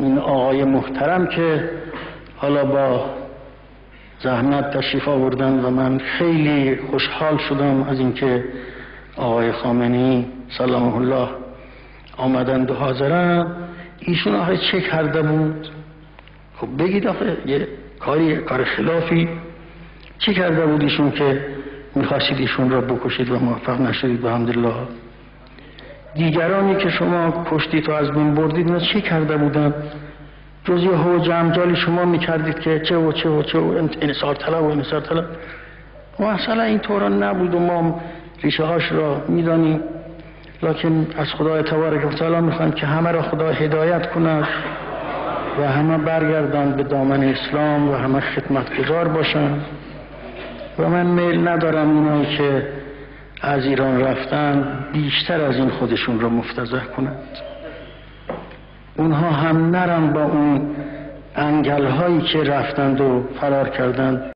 این آقای محترم که حالا با زحمت تشریف آوردن و من خیلی خوشحال شدم از اینکه آقای خامنه‌ای سلام الله آمدند و حاضرن. ایشون آخه چه کرده بود؟ خب بگید آخه یه کار خلافی چه کرده بود ایشون که میخواستید ایشون را بکشید و موفق نشدید؟ الحمدلله. دیگرانی که شما کشتید و از بین بردید اینا چه کرده بودن؟ جز یه هو جمجالی شما میکردید که چه و انصار طلب و اصلا این طورا نبود و ما ریشه هاش را میدانیم. لکن از خدای تبارک و تعالی میخوایم که همه را خدا هدایت کند و همه برگردند به دامن اسلام و همه خدمتگزار باشند. و من میل ندارم اونایی که از ایران رفتن بیشتر از این خودشون را مفتضح کنند. اونها هم نرن با اون انگل هایی که رفتند و فرار کردند